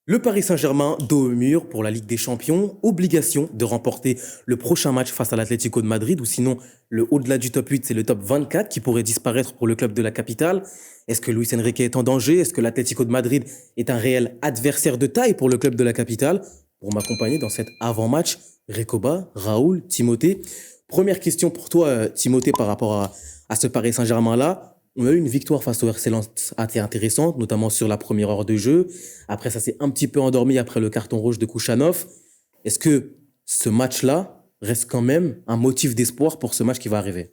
Le Paris Saint-Germain, dos au mur pour la Ligue des Champions, obligation de remporter le prochain match face à l'Atlético de Madrid, ou sinon le au-delà du top 8, c'est le top 24 qui pourrait disparaître pour le club de la capitale. Est-ce que Luis Enrique est en danger? Est-ce que l'Atlético de Madrid est un réel adversaire de taille pour le club de la capitale? Pour m'accompagner dans cet avant-match, Recoba, Raoul, Timothée. Première question pour toi, Timothée, par rapport à ce Paris Saint-Germain-là. On a eu une victoire face au RC Lens assez intéressante, notamment sur la première heure de jeu. Après, ça s'est un petit peu endormi après le carton rouge de Kouchanov. Est-ce que ce match-là reste quand même un motif d'espoir pour ce match qui va arriver?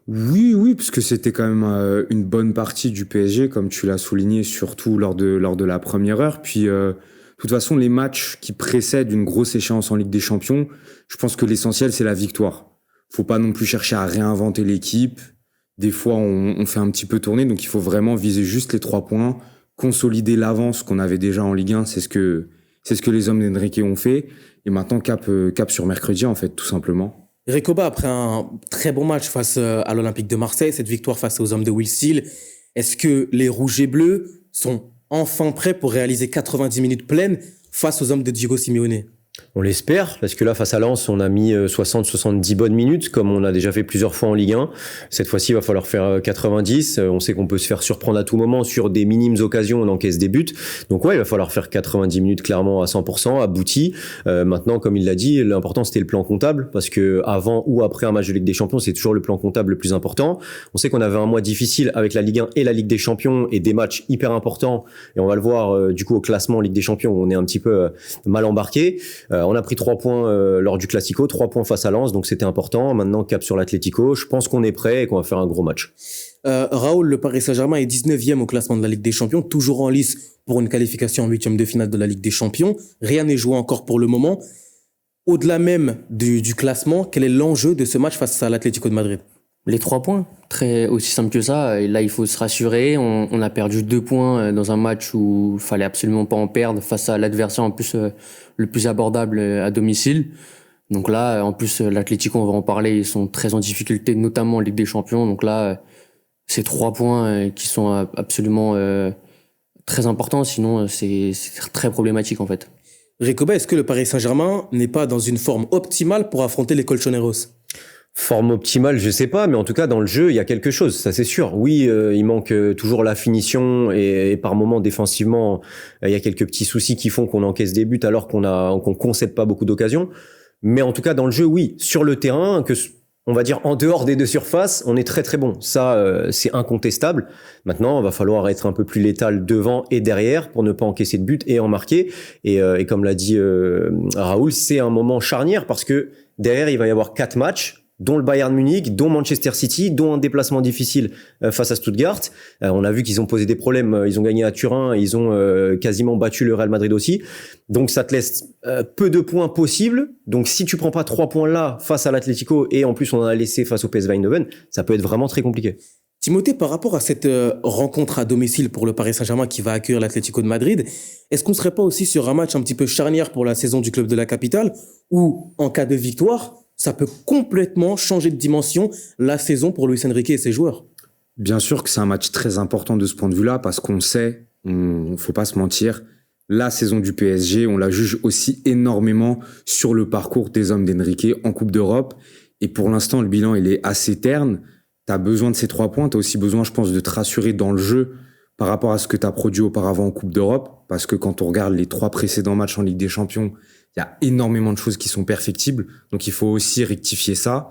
Oui, oui, parce que c'était quand même une bonne partie du PSG, comme tu l'as souligné, surtout lors de la première heure. Puis, de toute façon, les matchs qui précèdent une grosse échéance en Ligue des Champions, je pense que l'essentiel, c'est la victoire. Faut pas non plus chercher à réinventer l'équipe. Des fois, on fait un petit peu tourner, donc il faut vraiment viser juste les 3 points, consolider l'avance qu'on avait déjà en Ligue 1, c'est ce que les hommes d'Enrique ont fait. Et maintenant, cap sur mercredi, en fait, tout simplement. Recoba, après un très bon match face à l'Olympique de Marseille, cette victoire face aux hommes de Will Steele, est-ce que les Rouges et Bleus sont enfin prêts pour réaliser 90 minutes pleines face aux hommes de Diego Simeone? On l'espère, parce que là, face à Lens, on a mis 60-70 bonnes minutes, comme on a déjà fait plusieurs fois en Ligue 1. Cette fois-ci, il va falloir faire 90. On sait qu'on peut se faire surprendre à tout moment sur des minimes occasions, on encaisse des buts. Donc ouais, il va falloir faire 90 minutes clairement à 100%, abouti. Maintenant, comme il l'a dit, l'important c'était le plan comptable, parce que avant ou après un match de Ligue des Champions, c'est toujours le plan comptable le plus important. On sait qu'on avait un mois difficile avec la Ligue 1 et la Ligue des Champions, et des matchs hyper importants. Et on va le voir du coup au classement Ligue des Champions, où on est un petit peu mal embarqué. On a pris 3 points lors du Classico, 3 points face à Lens, donc c'était important. Maintenant, cap sur l'Atlético. Je pense qu'on est prêt et qu'on va faire un gros match. Raoul, le Paris Saint-Germain est 19e au classement de la Ligue des Champions, toujours en lice pour une qualification en huitième de finale de la Ligue des Champions. Rien n'est joué encore pour le moment. Au-delà même du classement, quel est l'enjeu de ce match face à l'Atlético de Madrid? Les 3 points, très aussi simple que ça. Et là, il faut se rassurer. On a perdu 2 points dans un match où il fallait absolument pas en perdre face à l'adversaire en plus le plus abordable à domicile. Donc là, en plus, l'Atlético, on va en parler, ils sont très en difficulté, notamment en Ligue des Champions. Donc là, c'est 3 points qui sont absolument très importants. Sinon, c'est très problématique en fait. Recoba, est-ce que le Paris Saint-Germain n'est pas dans une forme optimale pour affronter les Colchoneros? Forme optimale, je sais pas, mais en tout cas dans le jeu, il y a quelque chose, ça c'est sûr. Oui, il manque toujours la finition et par moments défensivement, il y a quelques petits soucis qui font qu'on encaisse des buts alors qu'on concède pas beaucoup d'occasions. Mais en tout cas dans le jeu, oui, sur le terrain, on va dire en dehors des deux surfaces, on est très très bon. Ça, c'est incontestable. Maintenant, il va falloir être un peu plus létal devant et derrière pour ne pas encaisser de buts et en marquer. Et comme l'a dit Raoul, c'est un moment charnière parce que derrière, il va y avoir 4 matchs, dont le Bayern Munich, dont Manchester City, dont un déplacement difficile face à Stuttgart. On a vu qu'ils ont posé des problèmes, ils ont gagné à Turin, ils ont quasiment battu le Real Madrid aussi. Donc ça te laisse peu de points possibles. Donc si tu prends pas 3 points là face à l'Atlético et en plus on en a laissé face au PSV Eindhoven, ça peut être vraiment très compliqué. Timothée, par rapport à cette rencontre à domicile pour le Paris Saint-Germain qui va accueillir l'Atlético de Madrid, est-ce qu'on serait pas aussi sur un match un petit peu charnière pour la saison du club de la capitale où, en cas de victoire, ça peut complètement changer de dimension la saison pour Luis Enrique et ses joueurs? Bien sûr que c'est un match très important de ce point de vue-là, parce qu'on sait, faut pas se mentir, la saison du PSG, on la juge aussi énormément sur le parcours des hommes d'Enrique en Coupe d'Europe. Et pour l'instant, le bilan, il est assez terne. T'as besoin de ces 3 points. T'as aussi besoin, je pense, de te rassurer dans le jeu par rapport à ce que t'as produit auparavant en Coupe d'Europe. Parce que quand on regarde les 3 précédents matchs en Ligue des Champions, il y a énormément de choses qui sont perfectibles. Donc, il faut aussi rectifier ça.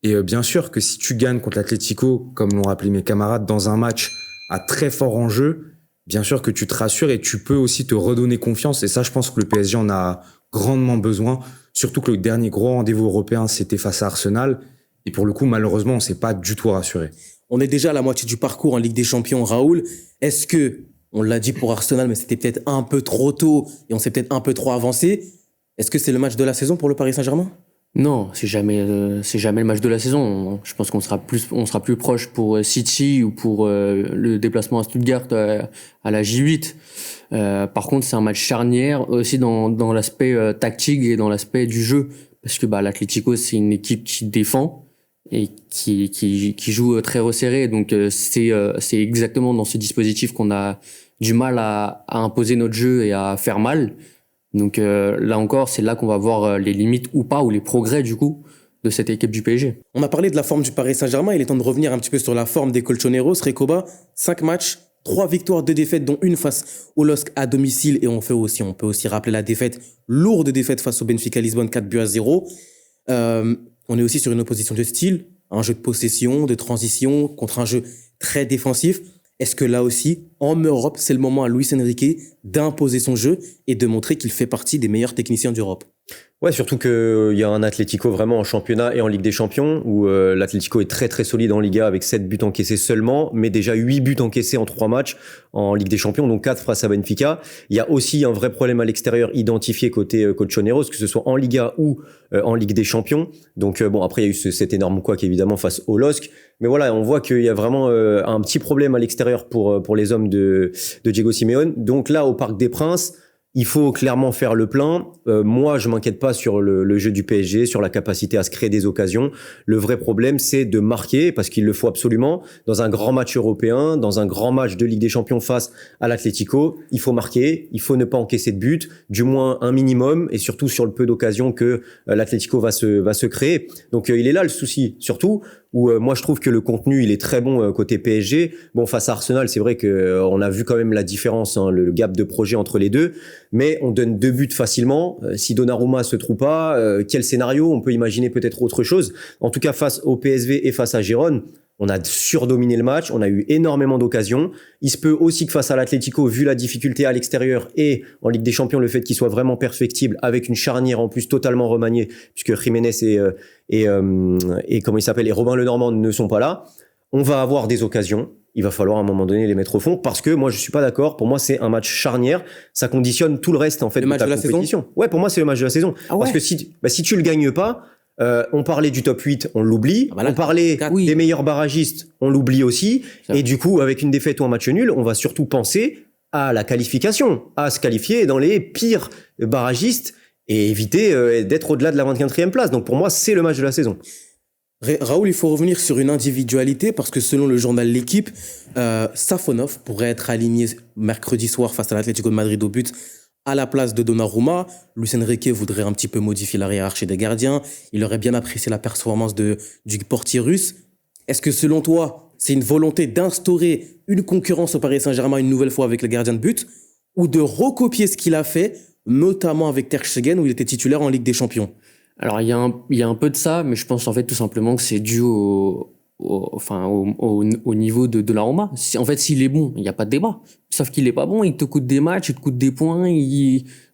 Et bien sûr que si tu gagnes contre l'Atlético, comme l'ont rappelé mes camarades, dans un match à très fort enjeu, bien sûr que tu te rassures et tu peux aussi te redonner confiance. Et ça, je pense que le PSG en a grandement besoin. Surtout que le dernier gros rendez-vous européen, c'était face à Arsenal. Et pour le coup, malheureusement, on s'est pas du tout rassuré. On est déjà à la moitié du parcours en Ligue des Champions, Raoul. Est-ce que, on l'a dit pour Arsenal, mais c'était peut-être un peu trop tôt et on s'est peut-être un peu trop avancé. Est-ce que c'est le match de la saison pour le Paris Saint-Germain? Non, c'est jamais le match de la saison. Je pense on sera plus proche pour City ou pour le déplacement à Stuttgart à la J8. Par contre, c'est un match charnière aussi dans l'aspect tactique et dans l'aspect du jeu, parce que l'Atlético, c'est une équipe qui défend et qui joue très resserré. Donc c'est exactement dans ce dispositif du mal à imposer notre jeu et à faire mal. Donc là encore, c'est là qu'on va voir les limites ou pas, ou les progrès du coup de cette équipe du PSG. On a parlé de la forme du Paris Saint-Germain, il est temps de revenir un petit peu sur la forme des Colchoneros. Recoba, 5 matchs, 3 victoires, 2 défaites, dont une face au LOSC à domicile. Et on peut aussi rappeler la défaite, lourde défaite face au Benfica Lisbonne, 4-0. On est aussi sur une opposition de style, un jeu de possession, de transition, contre un jeu très défensif. Est-ce que là aussi, en Europe, c'est le moment à Luis Enrique d'imposer son jeu et de montrer qu'il fait partie des meilleurs techniciens d'Europe? Ouais, surtout qu'il y a un Atlético vraiment en championnat et en Ligue des Champions, où l'Atlético est très très solide en Liga avec 7 buts encaissés seulement, mais déjà 8 buts encaissés en 3 matchs en Ligue des Champions, donc 4 face à Benfica. Il y a aussi un vrai problème à l'extérieur identifié côté Colchoneros, que ce soit en Liga ou en Ligue des Champions. Donc bon, après il y a eu cet énorme couac évidemment face au LOSC, mais voilà, on voit qu'il y a vraiment un petit problème à l'extérieur pour les hommes de Diego Simeone. Donc là, au Parc des Princes, il faut clairement faire le plein. Moi, je m'inquiète pas sur le jeu du PSG, sur la capacité à se créer des occasions. Le vrai problème, c'est de marquer, parce qu'il le faut absolument. Dans un grand match européen, dans un grand match de Ligue des Champions face à l'Atlético, il faut marquer, il faut ne pas encaisser de but, du moins un minimum, et surtout sur le peu d'occasions que l'Atlético va se créer. Donc il est là le souci, surtout où moi je trouve que le contenu il est très bon côté PSG. Bon, face à Arsenal, c'est vrai que on a vu quand même la différence, hein, le gap de projet entre les deux, mais on donne 2 buts facilement. Si Donnarumma se trouve pas, quel scénario? On peut imaginer peut-être autre chose. En tout cas, face au PSV et face à Gérone, on a surdominé le match, on a eu énormément d'occasions. Il se peut aussi que face à l'Atlético, vu la difficulté à l'extérieur et en Ligue des Champions, le fait qu'il soit vraiment perfectible, avec une charnière en plus totalement remaniée, puisque Jiménez et comment il s'appelle, et Robin Lenormand ne sont pas là, on va avoir des occasions. Il va falloir à un moment donné les mettre au fond, parce que moi je suis pas d'accord. Pour moi c'est un match charnière, ça conditionne tout le reste en fait Le de match ta de la compétition. saison. Ouais, pour moi c'est le match de la saison. Ah ouais. Parce que si tu le gagnes pas, on parlait du top 8, on l'oublie. Ah bah là, on parlait 4, des meilleurs barragistes, on l'oublie aussi. Ça. Et du coup, avec une défaite ou un match nul, on va surtout penser à la qualification, à se qualifier dans les pires barragistes et éviter d'être au-delà de la 24e place. Donc pour moi, c'est le match de la saison. Raoul, il faut revenir sur une individualité parce que selon le journal L'Équipe, Safonov pourrait être aligné mercredi soir face à l'Atlético de Madrid au but à la place de Donnarumma. Luis Enrique voudrait un petit peu modifier la hiérarchie des gardiens. Il aurait bien apprécié la performance du portier russe. Est-ce que selon toi, c'est une volonté d'instaurer une concurrence au Paris Saint-Germain une nouvelle fois avec les gardiens de but ou de recopier ce qu'il a fait, notamment avec Ter Stegen où il était titulaire en Ligue des Champions? Alors il y a un peu de ça, mais je pense en fait tout simplement que c'est dû au niveau de Donnarumma. En fait, s'il est bon, il n'y a pas de débat. Sauf qu'il est pas bon, il te coûte des matchs, il te coûte des points.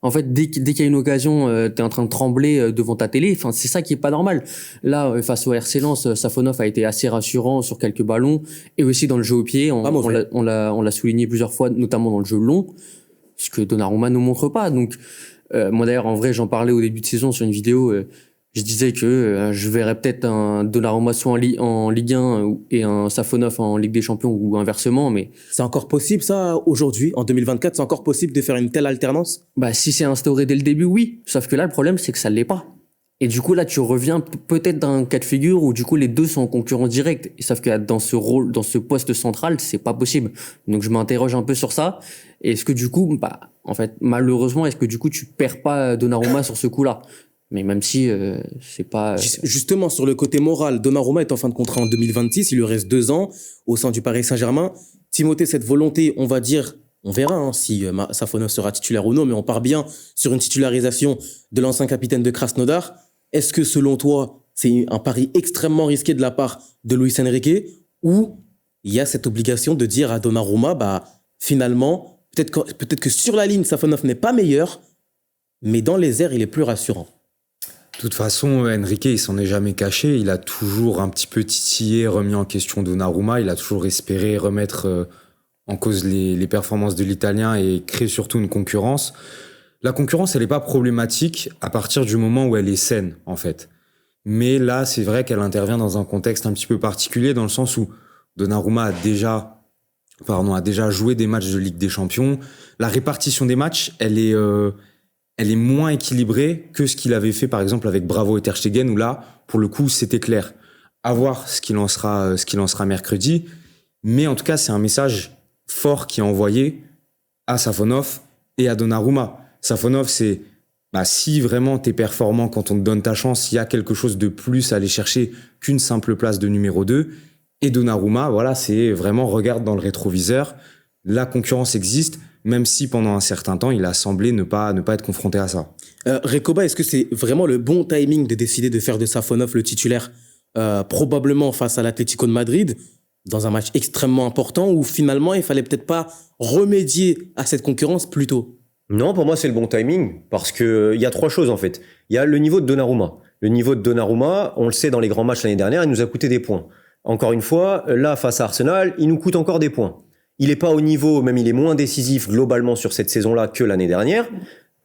En fait, dès qu'il y a une occasion, t'es en train de trembler devant ta télé. Enfin, c'est ça qui est pas normal. Là, face au RC Lens, Safonov a été assez rassurant sur quelques ballons et aussi dans le jeu au pied. On l'a souligné plusieurs fois, notamment dans le jeu long, ce que Donnarumma ne montre pas. Donc, moi d'ailleurs, en vrai, j'en parlais au début de saison sur une vidéo. Je disais que je verrais peut-être un Donnarumma soit en Ligue 1 et un Safonov en Ligue des Champions ou inversement, mais C'est encore possible ça aujourd'hui, en 2024, c'est encore possible de faire une telle alternance? bah si c'est instauré dès le début, oui. Sauf que là, le problème, c'est que ça l'est pas. Et du coup, là, tu reviens peut-être dans un cas de figure où du coup les deux sont en concurrence directe. Et sauf que dans ce rôle, dans ce poste central, c'est pas possible. Donc je m'interroge un peu sur ça. Et est-ce que du coup, bah en fait, malheureusement, est-ce que du coup tu perds pas Donnarumma sur ce coup-là? Mais même si c'est pas Justement, sur le côté moral, Donnarumma est en fin de contrat en 2026, il lui reste 2 ans au sein du Paris Saint-Germain. Timothée, cette volonté, on va dire, on verra hein, si Safonov sera titulaire ou non, mais on part bien sur une titularisation de l'ancien capitaine de Krasnodar. Est-ce que selon toi, c'est un pari extrêmement risqué de la part de Luis Enrique ou il y a cette obligation de dire à Donnarumma, bah finalement, peut-être que sur la ligne, Safonov n'est pas meilleur, mais dans les airs, il est plus rassurant. De toute façon, Enrique, il s'en est jamais caché. Il a toujours un petit peu titillé, remis en question Donnarumma. Il a toujours espéré remettre en cause les performances de l'Italien et créer surtout une concurrence. La concurrence, elle n'est pas problématique à partir du moment où elle est saine, en fait. Mais là, c'est vrai qu'elle intervient dans un contexte un petit peu particulier, dans le sens où Donnarumma a déjà joué des matchs de Ligue des Champions. La répartition des matchs, elle est moins équilibrée que ce qu'il avait fait, par exemple, avec Bravo et Ter Stegen, où là, pour le coup, c'était clair. À voir ce qu'il en sera mercredi. Mais en tout cas, c'est un message fort qui est envoyé. à Safonov et à Donnarumma. Safonov, c'est si vraiment t'es performant quand on te donne ta chance, il y a quelque chose de plus à aller chercher qu'une simple place de numéro 2. Et Donnarumma, voilà, c'est vraiment regarde dans le rétroviseur. La concurrence existe, même si pendant un certain temps, il a semblé ne pas être confronté à ça. Recoba, est-ce que c'est vraiment le bon timing de décider de faire de Safonov le titulaire, probablement face à l'Atlético de Madrid, dans un match extrêmement important où finalement il fallait peut-être pas remédier à cette concurrence plus tôt? Non, pour moi, c'est le bon timing parce que il y a trois choses en fait. Il y a le niveau de Donnarumma. Le niveau de Donnarumma, on le sait dans les grands matchs l'année dernière, il nous a coûté des points. Encore une fois, là, face à Arsenal, il nous coûte encore des points. Il est pas au niveau, même il est moins décisif globalement sur cette saison-là que l'année dernière.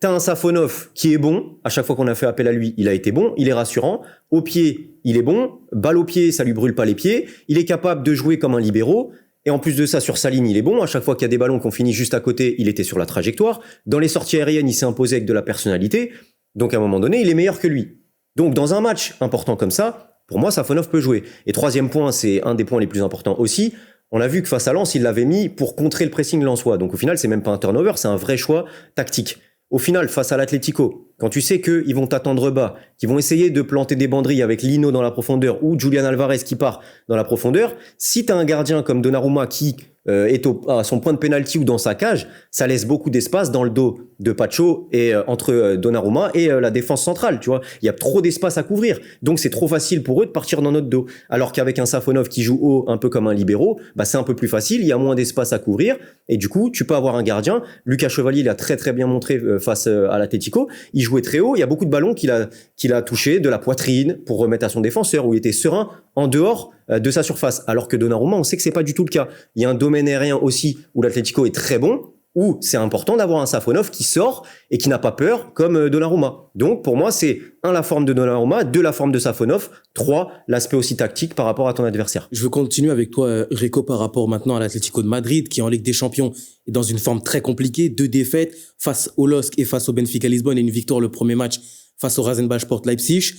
T'as un Safonov qui est bon. À chaque fois qu'on a fait appel à lui, il a été bon. Il est rassurant. Au pied, il est bon. Balle au pied, ça lui brûle pas les pieds. Il est capable de jouer comme un libéro. Et en plus de ça, sur sa ligne, il est bon. À chaque fois qu'il y a des ballons qu'on finit juste à côté, il était sur la trajectoire. Dans les sorties aériennes, il s'est imposé avec de la personnalité. Donc, à un moment donné, il est meilleur que lui. Donc, dans un match important comme ça, pour moi, Safonov peut jouer. Et troisième point, c'est un des points les plus importants aussi. On a vu que face à Lens, il l'avait mis pour contrer le pressing lensois. Donc, au final, c'est même pas un turnover, c'est un vrai choix tactique. Au final, face à l'Atlético, quand tu sais qu'ils vont t'attendre bas, qu'ils vont essayer de planter des banderilles avec Lino dans la profondeur ou Julian Alvarez qui part dans la profondeur, si tu as un gardien comme Donnarumma qui est à son point de pénalty ou dans sa cage, ça laisse beaucoup d'espace dans le dos de Pacho et entre Donnarumma et la défense centrale, tu vois. Il y a trop d'espace à couvrir. Donc c'est trop facile pour eux de partir dans notre dos. Alors qu'avec un Safonov qui joue haut, un peu comme un libéro, c'est un peu plus facile, il y a moins d'espace à couvrir et du coup, tu peux avoir un gardien. Lucas Chevalier l'a très très bien montré face à l'Atlético. Il jouait très haut, il y a beaucoup de ballons qu'il a touché de la poitrine pour remettre à son défenseur où il était serein en dehors de sa surface. Alors que Donnarumma, on sait que c'est pas du tout le cas. Il y a un domaine aérien aussi où l'Atlético est très bon, où c'est important d'avoir un Safonov qui sort et qui n'a pas peur comme Donnarumma. Donc pour moi, c'est 1, la forme de Donnarumma, 2, la forme de Safonov, 3, l'aspect aussi tactique par rapport à ton adversaire. Je veux continuer avec toi, Rico, par rapport maintenant à l'Atlético de Madrid, qui en Ligue des Champions est dans une forme très compliquée, 2 défaites face au LOSC et face au Benfica Lisbonne et une victoire le premier match face au Rasenballsport Leipzig.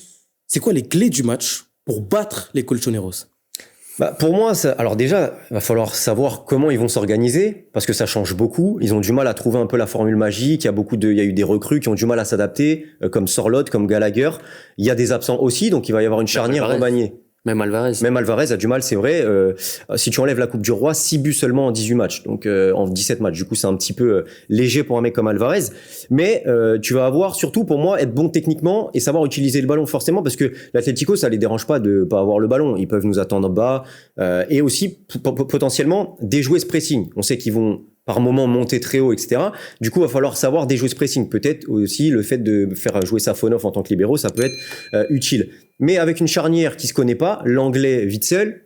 C'est quoi les clés du match pour battre les Colchoneros? Pour moi, alors déjà, il va falloir savoir comment ils vont s'organiser parce que ça change beaucoup. Ils ont du mal à trouver un peu la formule magique. Il y a eu des recrues qui ont du mal à s'adapter, comme Sorloth, comme Gallagher. Il y a des absents aussi, donc il va y avoir une charnière remaniée. Même Alvarez A du mal, c'est vrai. Si tu enlèves la Coupe du Roi, 6 buts seulement en 18 matchs, donc en 17 matchs. Du coup, c'est un petit peu léger pour un mec comme Alvarez. Mais tu vas avoir, surtout pour moi, être bon techniquement et savoir utiliser le ballon forcément, parce que l'Atlético, ça les dérange pas de pas avoir le ballon. Ils peuvent nous attendre bas et aussi potentiellement déjouer ce pressing. On sait qu'ils vont par moment monter très haut, etc. Du coup, il va falloir savoir déjouer ce pressing. Peut-être aussi le fait de faire jouer Safonov en tant que libéro, ça peut être utile. Mais avec une charnière qui se connaît pas, l'anglais Witsel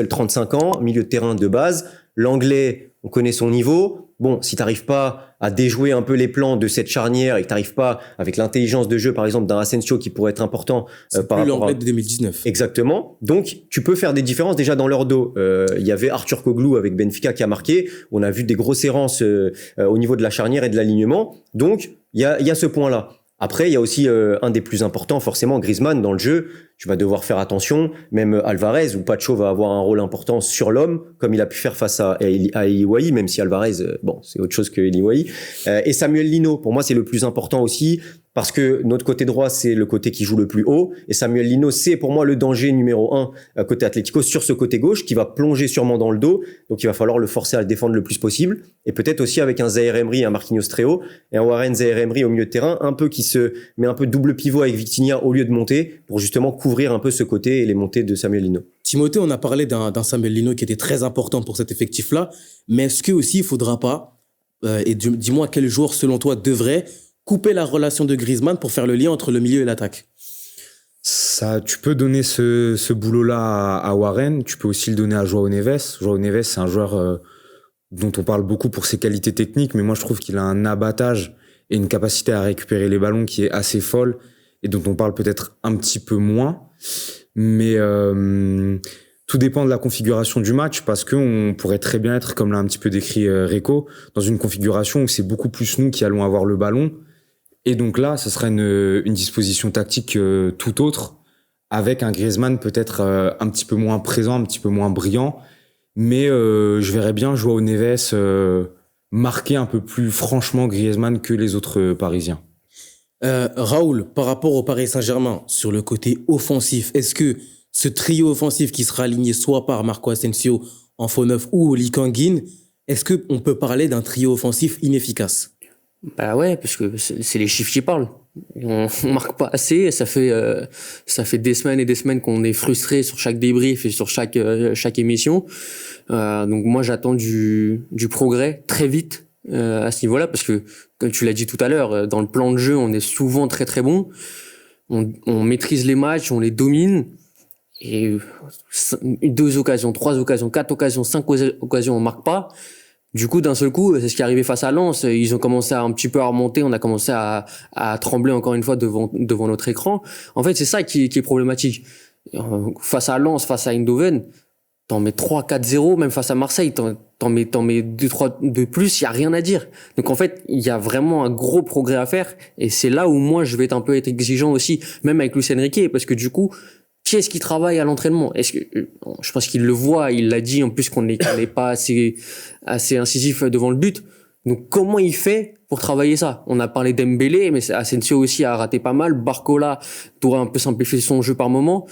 35 ans, milieu de terrain de base, l'anglais, on connaît son niveau. Bon, si t'arrives pas à déjouer un peu les plans de cette charnière et que t'arrives pas avec l'intelligence de jeu, par exemple, d'un Asensio qui pourrait être important par rapport l'anglais de 2019. Exactement. Donc, tu peux faire des différences déjà dans leur dos. Il y avait Arthur Koglu avec Benfica qui a marqué. On a vu des grosses errances au niveau de la charnière et de l'alignement. Donc, il y a ce point-là. Après, il y a aussi un des plus importants, forcément, Griezmann dans le jeu. Tu vas devoir faire attention. Même Alvarez ou Pacho va avoir un rôle important sur l'homme, comme il a pu faire face à Eliwahi, même si Alvarez, c'est autre chose que Eliwahi. Et Samuel Lino, pour moi, c'est le plus important aussi, parce que notre côté droit, c'est le côté qui joue le plus haut. Et Samuel Lino, c'est pour moi le danger numéro 1 côté Atlético sur ce côté gauche, qui va plonger sûrement dans le dos. Donc, il va falloir le forcer à le défendre le plus possible. Et peut-être aussi avec un Zaïre Emery, un Marquinhos très haut, et un Warren Zaïre Emery au milieu de terrain, un peu qui se met un peu double pivot avec Vitinha au lieu de monter, pour justement couvrir un peu ce côté et les montées de Samuel Lino. Timothée, on a parlé d'un Samuel Lino qui était très important pour cet effectif-là, mais est-ce que aussi il faudra pas, et dis-moi quel joueur selon toi devrait couper la relation de Griezmann pour faire le lien entre le milieu et l'attaque? Ça, tu peux donner ce boulot-là à Warren, tu peux aussi le donner à João Neves. João Neves, c'est un joueur dont on parle beaucoup pour ses qualités techniques, mais moi je trouve qu'il a un abattage et une capacité à récupérer les ballons qui est assez folle et dont on parle peut-être un petit peu moins. Mais tout dépend de la configuration du match, parce qu'on pourrait très bien être, comme l'a un petit peu décrit Reco, dans une configuration où c'est beaucoup plus nous qui allons avoir le ballon. Et donc là, ce sera une disposition tactique tout autre, avec un Griezmann peut-être un petit peu moins présent, un petit peu moins brillant. Mais je verrais bien João Neves marquer un peu plus franchement Griezmann que les autres Parisiens. Raoul, par rapport au Paris Saint-Germain, sur le côté offensif, est-ce que ce trio offensif qui sera aligné soit par Marco Asensio en faux neuf ou Oli Kangin, est-ce qu'on peut parler d'un trio offensif inefficace? Bah ouais, parce que c'est les chiffres qui parlent. On marque pas assez, ça fait des semaines et des semaines qu'on est frustré sur chaque débrief et sur chaque émission. Donc moi j'attends du progrès très vite à ce niveau-là, parce que comme tu l'as dit tout à l'heure, dans le plan de jeu on est souvent très très bon, on maîtrise les matchs, on les domine, et 2 occasions, 3 occasions, 4 occasions, 5 occasions on marque pas. Du coup, d'un seul coup, c'est ce qui est arrivé face à Lens. Ils ont commencé à un petit peu à remonter. On a commencé à trembler encore une fois devant notre écran. En fait, c'est ça qui est problématique. Face à Lens, face à Eindhoven, t'en mets 3-4-0. Même face à Marseille, t'en mets 2-3 de plus. Il y a rien à dire. Donc en fait, il y a vraiment un gros progrès à faire. Et c'est là où moi, je vais être un peu exigeant aussi, même avec Luis Enrique, parce que du coup, qui est-ce qui travaille à l'entraînement? Je pense qu'il le voit, il l'a dit en plus qu'on n'est pas assez incisif devant le but. Donc comment il fait pour travailler ça? On a parlé d'Embélé, mais Asensio aussi a raté pas mal. Barcola doit un peu simplifier son jeu par moment.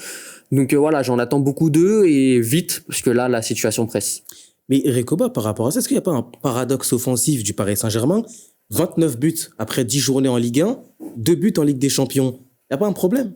Donc voilà, j'en attends beaucoup d'eux et vite, parce que là la situation presse. Mais Recoba, par rapport à ça, est-ce qu'il n'y a pas un paradoxe offensif du Paris Saint-Germain? 29 buts après 10 journées en Ligue 1, 2 buts en Ligue des Champions. Il n'y a pas un problème?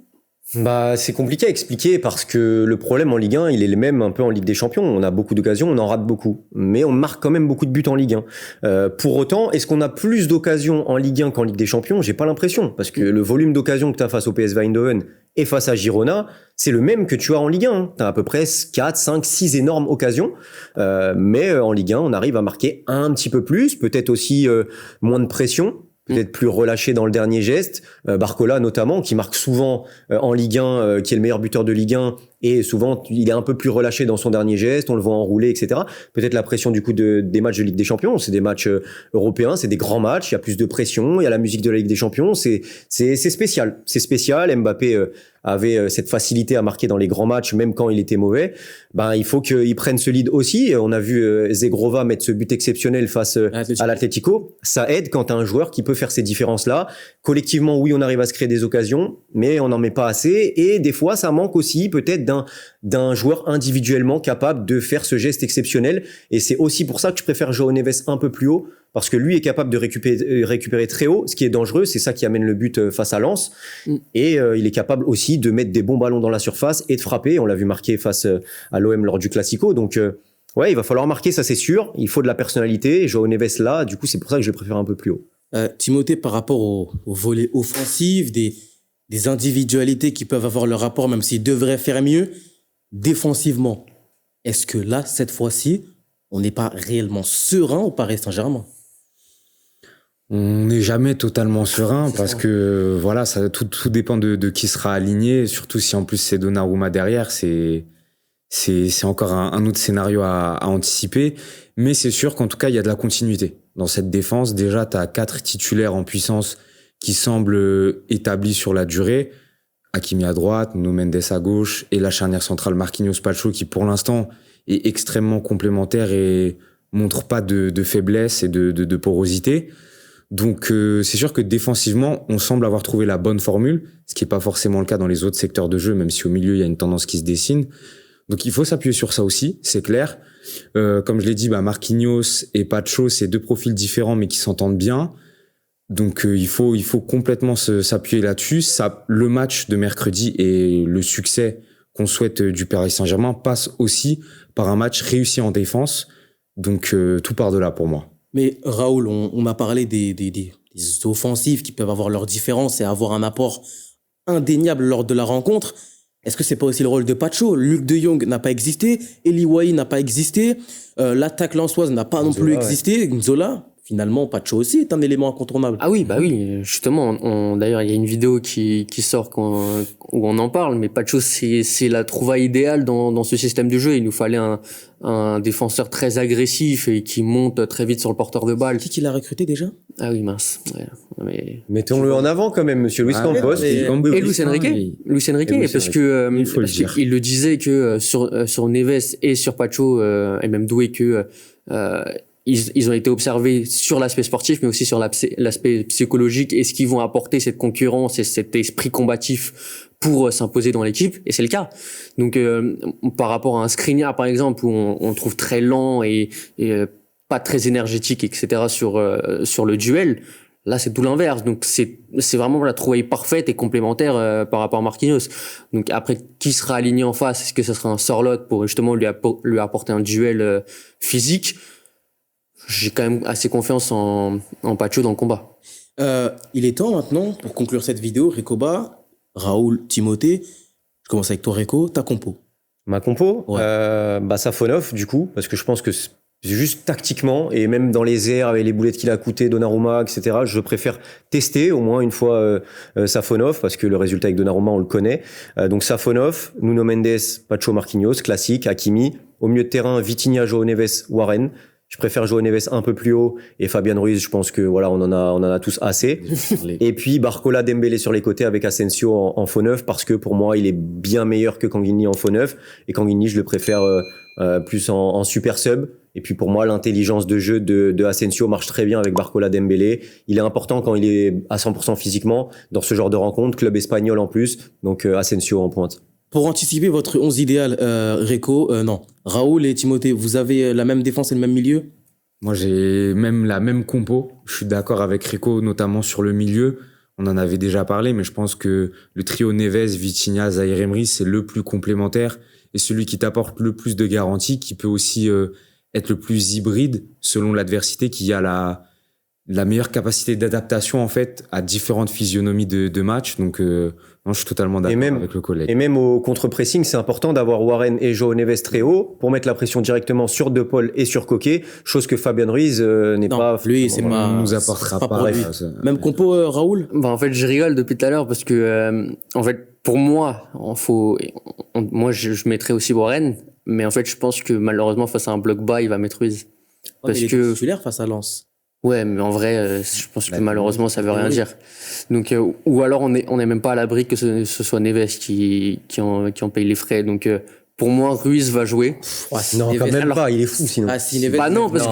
Bah, c'est compliqué à expliquer parce que le problème en Ligue 1, il est le même un peu en Ligue des Champions. On a beaucoup d'occasions, on en rate beaucoup. Mais on marque quand même beaucoup de buts en Ligue 1. Pour autant, est-ce qu'on a plus d'occasions en Ligue 1 qu'en Ligue des Champions? J'ai pas l'impression. Parce que le volume d'occasions que tu as face au PSV Eindhoven et face à Girona, c'est le même que tu as en Ligue 1. Tu as à peu près 4, 5, 6 énormes occasions. Mais en Ligue 1, on arrive à marquer un petit peu plus. Peut-être aussi moins de pression. Peut-être plus relâché dans le dernier geste. Barcola notamment, qui marque souvent en Ligue 1, qui est le meilleur buteur de Ligue 1, et souvent il est un peu plus relâché dans son dernier geste, on le voit enrouler, etc. Peut-être la pression du coup des matchs de Ligue des Champions, c'est des matchs européens, c'est des grands matchs, il y a plus de pression, il y a la musique de la Ligue des Champions, c'est spécial. C'est spécial, Mbappé avait cette facilité à marquer dans les grands matchs, même quand il était mauvais. Ben, il faut qu'il prenne ce lead aussi. On a vu Zegrova mettre ce but exceptionnel face à l'Atlético. Ça aide quand tu as un joueur qui peut faire ces différences-là. Collectivement, oui, on arrive à se créer des occasions, mais on n'en met pas assez. Et des fois, ça manque aussi peut-être d'un joueur individuellement capable de faire ce geste exceptionnel. Et c'est aussi pour ça que je préfère João Neves un peu plus haut, parce que lui est capable de récupérer très haut, ce qui est dangereux, c'est ça qui amène le but face à Lens. Et il est capable aussi de mettre des bons ballons dans la surface et de frapper. On l'a vu marquer face à l'OM lors du Classico. Donc ouais, il va falloir marquer, ça c'est sûr. Il faut de la personnalité. Et João Neves là, du coup, c'est pour ça que je le préfère un peu plus haut. Timothée, par rapport au volet offensif, des individualités qui peuvent avoir leur rapport, même s'ils devraient faire mieux, défensivement, est-ce que là, cette fois-ci, on n'est pas réellement serein au Paris Saint-Germain? On n'est jamais totalement serein parce que voilà, ça tout dépend de qui sera aligné, surtout si en plus c'est Donnarumma derrière, c'est encore un autre scénario à anticiper. Mais c'est sûr qu'en tout cas, il y a de la continuité dans cette défense. Déjà, tu as 4 titulaires en puissance qui semblent établis sur la durée. Hakimi à droite, Nuno Mendes à gauche et la charnière centrale Marquinhos Pacho qui pour l'instant est extrêmement complémentaire et montre pas de faiblesse et de porosité. Donc c'est sûr que défensivement, on semble avoir trouvé la bonne formule, ce qui est pas forcément le cas dans les autres secteurs de jeu, même si au milieu, il y a une tendance qui se dessine. Donc il faut s'appuyer sur ça aussi, c'est clair. Comme je l'ai dit, Marquinhos et Pacho, c'est 2 profils différents mais qui s'entendent bien. Donc il faut complètement s'appuyer là-dessus. Le match de mercredi et le succès qu'on souhaite du Paris Saint-Germain passe aussi par un match réussi en défense. Donc tout part de là pour moi. Mais Raoul, on a parlé des offensives qui peuvent avoir leurs différences et avoir un apport indéniable lors de la rencontre. Est-ce que c'est pas aussi le rôle de Pacho? Luc de Jong n'a pas existé, Eli Wahi n'a pas existé, l'attaque lensoise n'a pas non plus existé, Nzola. Finalement, Pacho aussi est un élément incontournable. Ah oui, bah oui, justement. D'ailleurs, il y a une vidéo qui sort où on en parle, mais Pacho, c'est la trouvaille idéale dans ce système de jeu. Il nous fallait un défenseur très agressif et qui monte très vite sur le porteur de balle. Qui l'a recruté déjà? Ah oui, mince. Ouais, mais... Mettons-le en avant quand même, monsieur Luis Campos. Et Luis Enrique. Luis Enrique, parce qu'il le disait que sur Neves et sur Pacho, et même Doué, que ils ont été observés sur l'aspect sportif, mais aussi sur l'aspect psychologique. Est-ce qu'ils vont apporter cette concurrence et cet esprit combatif pour s'imposer dans l'équipe? Et c'est le cas. Donc, par rapport à un Skriniar, par exemple, où on le trouve très lent et pas très énergétique, etc. sur le duel. Là, c'est tout l'inverse. Donc, c'est vraiment la trouvaille parfaite et complémentaire par rapport à Marquinhos. Donc, après, qui sera aligné en face? Est-ce que ce sera un Sorloth pour justement lui apporter un duel physique? J'ai quand même assez confiance en Pacho dans le combat. Il est temps maintenant, pour conclure cette vidéo, Recoba, Raoul, Timothée, je commence avec toi Reco, ta compo. Ma compo, Ouais. Safonov du coup, parce que je pense que juste tactiquement et même dans les airs avec les boulettes qu'il a coûté, Donnarumma, etc. Je préfère tester au moins une fois Safonov parce que le résultat avec Donnarumma on le connaît. Donc Safonov, Nuno Mendes, Pacho, Marquinhos, classique, Hakimi. Au milieu de terrain, Vitinha, João Neves, Warren. Je préfère João Neves un peu plus haut et Fabian Ruiz, je pense que voilà, on en a tous assez. Et puis Barcola, Dembélé sur les côtés avec Asensio en faux neuf parce que pour moi, il est bien meilleur que Kanguini en faux neuf et Kanguini, je le préfère plus en super sub. Et puis pour moi, l'intelligence de jeu de Asensio marche très bien avec Barcola, Dembélé. Il est important quand il est à 100% physiquement dans ce genre de rencontre, club espagnol en plus. Donc Asensio en pointe. Pour anticiper votre 11 idéal, Reco, non, Raoul et Timothée, vous avez la même défense et le même milieu? Moi, j'ai même la même compo. Je suis d'accord avec Rico, notamment sur le milieu. On en avait déjà parlé, mais je pense que le trio Neves, Vitinha, Zaïre Emery, c'est le plus complémentaire et celui qui t'apporte le plus de garanties, qui peut aussi être le plus hybride selon l'adversité, qui a la meilleure capacité d'adaptation en fait à différentes physionomies de match. Donc non, je suis totalement d'accord avec le collègue. Et même au contre-pressing, c'est important d'avoir Warren et João Neves très haut pour mettre la pression directement sur De Paul et sur Coquet, chose que Fabian Ruiz n'est pas. Lui, c'est pas. nous apportera pas. Bref. Même compo, Raoul? En fait, je rigole depuis tout à l'heure parce que, en fait, pour moi, moi, je mettrais aussi Warren, mais en fait, je pense que malheureusement, face à un bloc bas, il va mettre Ruiz. Parce que titulaire face à Lens. Ouais, mais en vrai, je pense que malheureusement, ça veut rien dire. Donc, ou alors on est même pas à l'abri que ce soit Neves qui en paye les frais. Donc, pour moi, Ruiz va jouer. Non, quand même pas, il est fou sinon. Ah, si Neves. Bah non, parce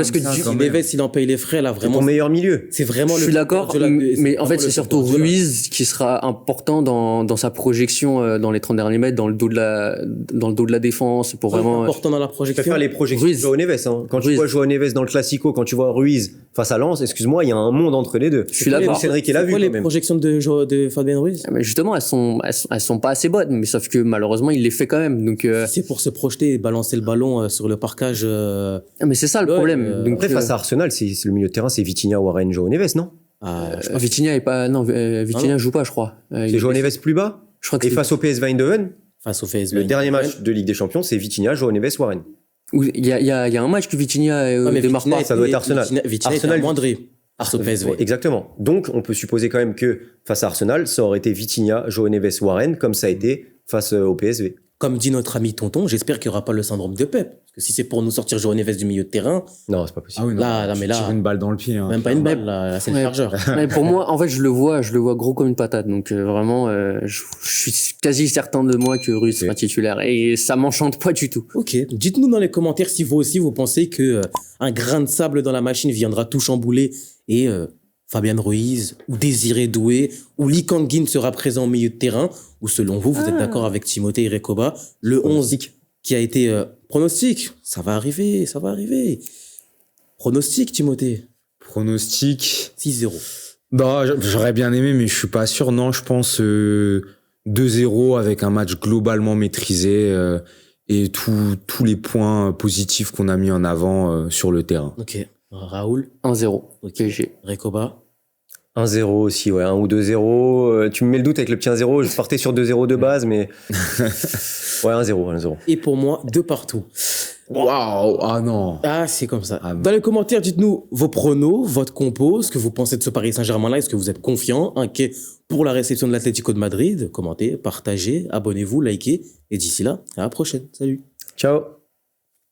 que si Neves, il en paye les frais, là, vraiment. C'est ton meilleur milieu. C'est vraiment je suis d'accord, mais en fait, c'est surtout Ruiz qui sera important dans sa projection dans les 30 derniers mètres, dans le dos de la défense, pour vraiment. Important dans la projection. Je préfère les projections de João Neves, hein. Quand tu vois João Neves dans le Classico, quand tu vois Ruiz face à Lens, excuse-moi, il y a un monde entre les deux. Je suis d'accord. Enrique l'a vu. C'est quoi les projections de Fabian Ruiz? Mais justement, elles sont pas assez bonnes, mais sauf que malheureusement, il les fait quand même. Donc, c'est pour se projeter et balancer le ballon sur le parquage. Mais c'est ça le problème. Donc, après, face à Arsenal, c'est le milieu de terrain, c'est Vitinha, Warren, João Neves, non? Vitinha est pas, non, Vitinha joue pas, je crois. C'est João Neves plus bas? Je crois que et face au PSV Eindhoven? Face au PSV. Le dernier match de Ligue des Champions, c'est Vitinha, João Neves, Warren. Il y a un match que Vitinha démarre pas. Ça doit être Arsenal. Vitinha est moindré. PSV. Exactement. Donc, on peut supposer quand même que face à Arsenal, ça aurait été Vitinha, João Neves, Warren, comme ça a été face au PSV. Comme dit notre ami Tonton, j'espère qu'il n'y aura pas le syndrome de Pep. Parce que si c'est pour nous sortir João Neves du milieu de terrain. Non, c'est pas possible. Ah oui, non, là, mais là. Tire une balle dans le pied. Hein. Même pas une balle, là, c'est le chargeur. Mais pour moi, en fait, je le vois gros comme une patate. Donc, vraiment, je suis quasi certain de moi que Ruiz sera titulaire. Et ça m'enchante pas du tout. Ok. Dites-nous dans les commentaires si vous aussi, vous pensez que un grain de sable dans la machine viendra tout chambouler et Fabian Ruiz ou Désiré Doué ou Lee Kang-in sera présent au milieu de terrain, ou selon vous, vous êtes d'accord avec Timothée et Recoba, le 11 qui a été pronostic, ça va arriver. Pronostic, Timothée. Pronostic 6-0. Non, j'aurais bien aimé, mais je suis pas sûr. Non, je pense 2-0 avec un match globalement maîtrisé et tous les points positifs qu'on a mis en avant sur le terrain. Ok. Raoul 1-0. Ok. Recoba 1-0 aussi, ouais, 1 ou 2-0. Tu me mets le doute avec le petit 1-0. Je partais sur 2-0 de base, mais. Ouais, 1-0. Et pour moi, 2 partout. Waouh! Ah non! Ah, c'est comme ça. Ah, dans les commentaires, dites-nous vos pronos, votre compo, ce que vous pensez de ce Paris Saint-Germain-là. Est-ce que vous êtes confiant, inquiet pour la réception de l'Atlético de Madrid? Commentez, partagez, abonnez-vous, likez. Et d'ici là, à la prochaine. Salut. Ciao!